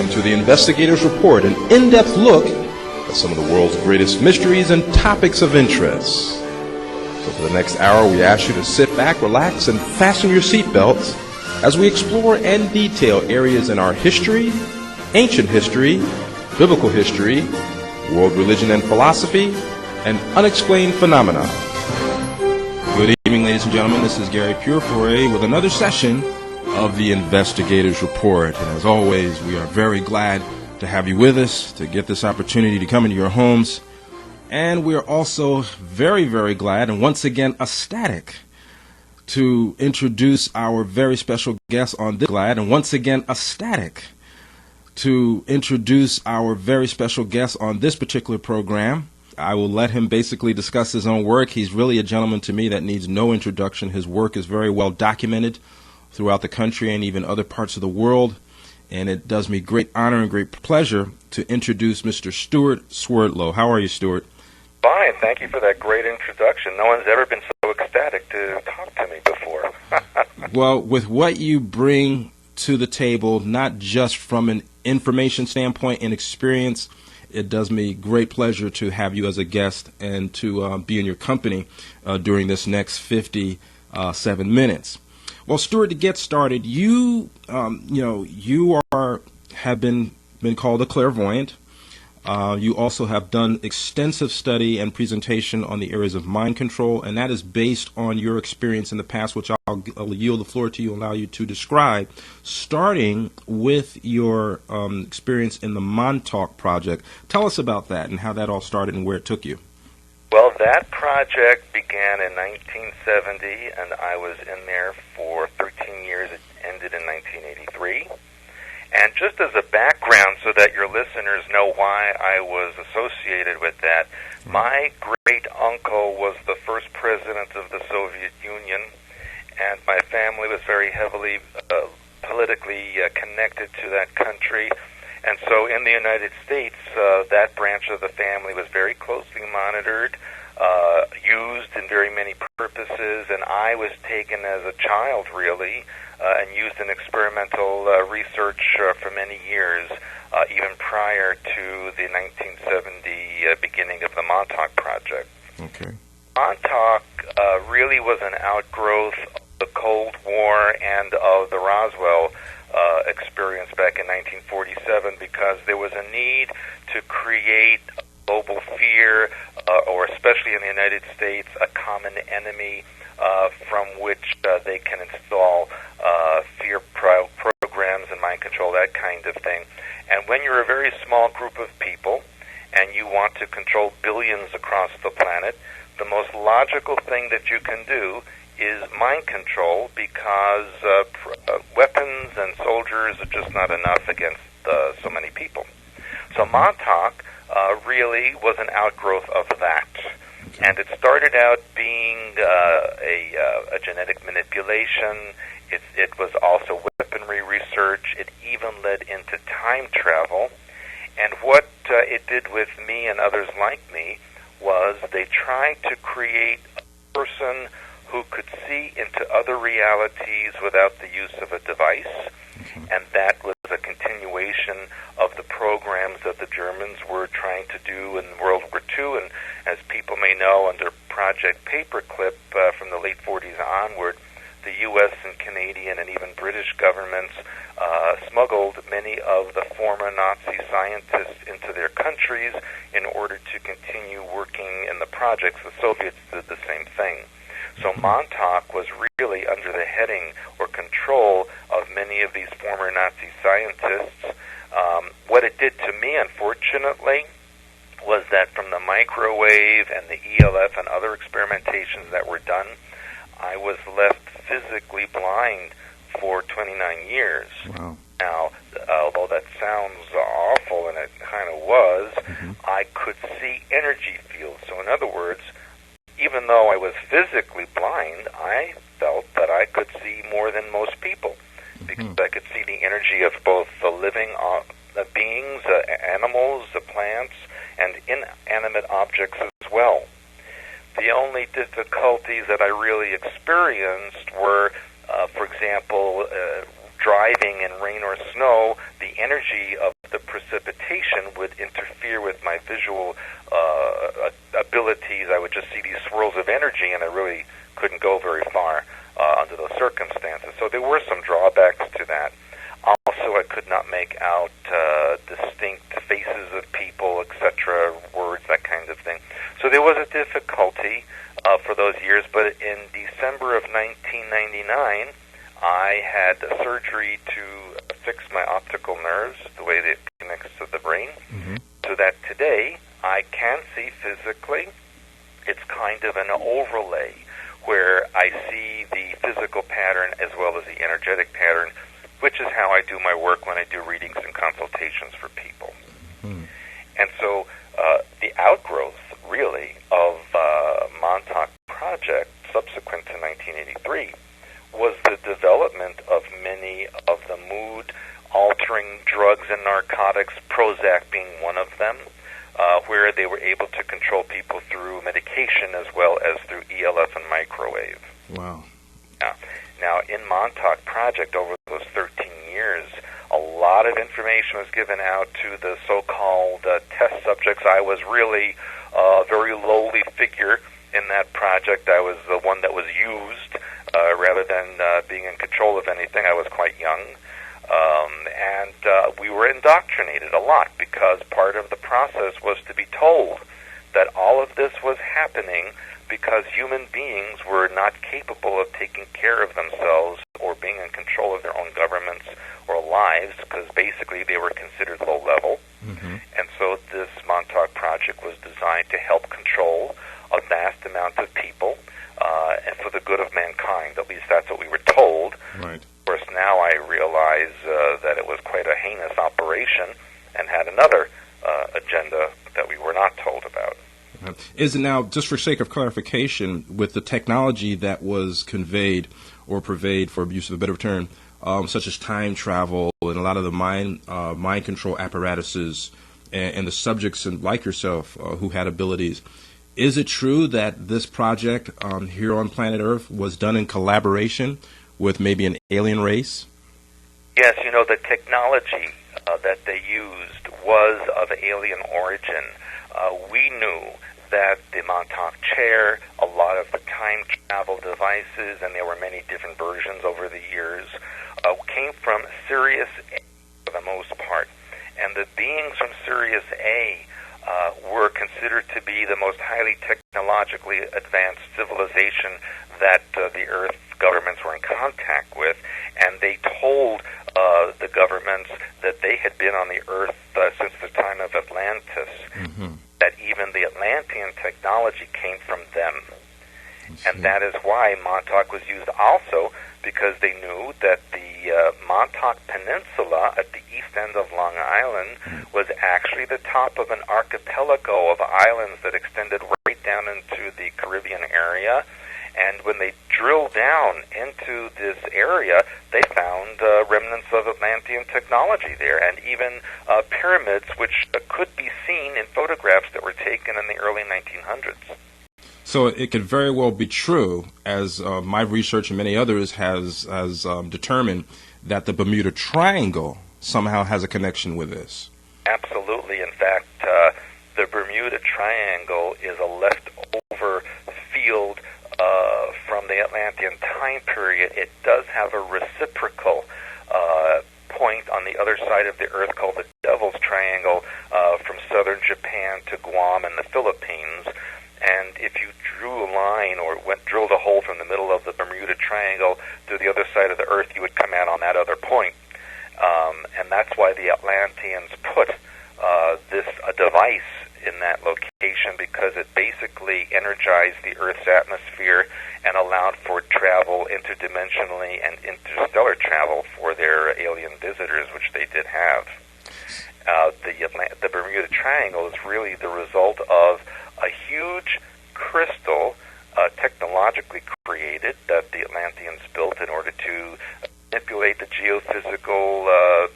Welcome to the Investigator's Report, an in-depth look at some of the world's greatest mysteries and topics of interest. So for the next hour, we ask you to sit back, relax, and fasten your seatbelts as we explore and detail areas in our history, ancient history, biblical history, world religion and philosophy, and unexplained phenomena. Good evening, ladies and gentlemen. This is Gary Purefoy with another session of the Investigator's Report. And as always, we are very glad to have you with us, to get this opportunity to come into your homes. And we are also very, very glad and once again ecstatic to introduce our very special guest on this particular program. I will let him basically discuss his own work. He's really a gentleman to me that needs no introduction. His work is very well documented throughout the country and even other parts of the world. And it does me great honor and great pleasure to introduce Mr. Stewart Swerdlow. How are you, Stewart? Fine. Thank you for that great introduction. No one's ever been so ecstatic to talk to me before. Well, with what you bring to the table, not just from an information standpoint and experience, it does me great pleasure to have you as a guest and to be in your company during this next 57 minutes. Well, Stewart, to get started, you have been called a clairvoyant. You also have done extensive study and presentation on the areas of mind control, and that is based on your experience in the past, which I'll yield the floor to you and allow you to describe, starting with your experience in the Montauk Project. Tell us about that and how that all started and where it took you. Well, that project began in 1970, and I was in there for 13 years. It ended in 1983. And just as a background so that your listeners know why I was associated with that, my great-uncle was the first president of the Soviet Union, and my family was very heavily politically connected to that country. And so in the United States, that branch of the family was very closely monitored, used in very many purposes, and I was taken as a child, really, and used in experimental research for many years, even prior to the 1970 beginning of the Montauk Project. Okay. Montauk really was an outgrowth of the Cold War and of the Roswell experience back in 1947, because there was a need to create global fear, or especially in the United States, a common enemy from which they can install fear programs and mind control, that kind of thing. And when you're a very small group of people and you want to control billions across the planet, the most logical thing that you can do is mind control, because weapons and soldiers are just not enough against so many people. So Montauk really was an outgrowth of that. And it started out being a genetic manipulation. It was also weaponry research. It even led into time travel. And what it did with me and others like me was they tried to create a person who could see into other realities without the use of a device. And that was a continuation of the programs that the Germans were trying to do in World War II. And as people may know, under Project Paperclip from the late 40s onward, the U.S. and Canadian and even British governments smuggled many of the former Nazi scientists into their countries in order to continue working in the projects. The Soviets did the same thing. So Montauk was really under the heading or control of many of these former Nazi scientists. What it did to me, unfortunately, was that from the microwave and the ELF and other experimentations that were done, I was left physically blind for 29 years. Wow. Now, although that sounds awful, and it kind of was, I could see energy fields. So in other words, even though I was physically blind, I felt that I could see more than most people, because I could see the energy of both the living beings, animals, plants, and inanimate objects as well. The only difficulties that I really experienced were, for example, driving in rain or snow. The energy of the precipitation would interfere with my visual abilities. I would just see these swirls of energy, and I really couldn't go very far under those circumstances. So there were some drawbacks to that. Also, I could not make out distinct faces of people, etc., words, that kind of thing. So there was a difficulty for those years, but in December of 1999, I had surgery to fix my optical nerves, the way that it connects to the brain, so that today I can see physically. It's kind of an overlay where I see the physical pattern as well as the energetic pattern, which is how I do my work when I do readings and consultations for people. And so the outgrowth, really, of Montauk Project subsequent to 1983 was the development of many of the mood-altering drugs and narcotics, Prozac being one of them, where they were able to control people through medication as well as through ELF and microwave. Wow. Now, in Montauk Project, over those 13 years, a lot of information was given out to the so-called test subjects. I was really a very lowly figure in that project. I was the one that was used rather than being in control of anything. I was quite young. And we were indoctrinated a lot because part of the process was to be told that all of this was happening because human beings were not capable of taking care of themselves or being in control of their own governments or lives, because basically they were considered low level. And so this Montauk Project was designed to help control a vast amount of people and for the good of mankind. At least that's what we were told. Right. Of course, now I realize that it was quite a heinous operation and had another agenda that we were not told about. Is it now, just for sake of clarification, with the technology that was conveyed or purveyed, for use of a better term, such as time travel and a lot of the mind control apparatuses and the subjects like yourself who had abilities, is it true that this project here on planet Earth was done in collaboration with maybe an alien race? Yes, the technology that they used was of alien origin. We knew that the Montauk chair, a lot of the time travel devices, and there were many different versions over the years, came from Sirius A for the most part. And the beings from Sirius A were considered to be the most highly technologically advanced civilization that the Earth governments were in contact with, and they told the governments that they had been on the Earth since the time of Atlantis, that even the Atlantean technology came from them. And that is why Montauk was used also, because they knew that the Montauk Peninsula at the east end of Long Island was actually the top of an archipelago of islands that extended right down into the Caribbean area. And when they drilled down into this area, they found remnants of Atlantean technology there, and even pyramids, which could be seen in photographs that were taken in the early 1900s. So it could very well be true, as my research and many others has determined, that the Bermuda Triangle somehow has a connection with this. Absolutely. In fact, the Bermuda Triangle is a leftover field from the Atlantean time period. It does have a reciprocal point on the other side of the Earth called the Devil's Triangle from southern Japan to Guam and the Philippines. And if you drew a line or drilled a hole from the middle of the Bermuda Triangle to the other side of the Earth, you would come out on that other point. And that's why the Atlanteans put a device in that location, because it basically energized the Earth's atmosphere and allowed for travel interdimensionally and interstellar travel for their alien visitors, which they did have. The Bermuda Triangle is really the result of a huge crystal technologically created that the Atlanteans built in order to manipulate the geophysical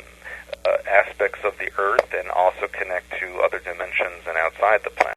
aspects of the Earth and also connect to other dimensions and outside the planet.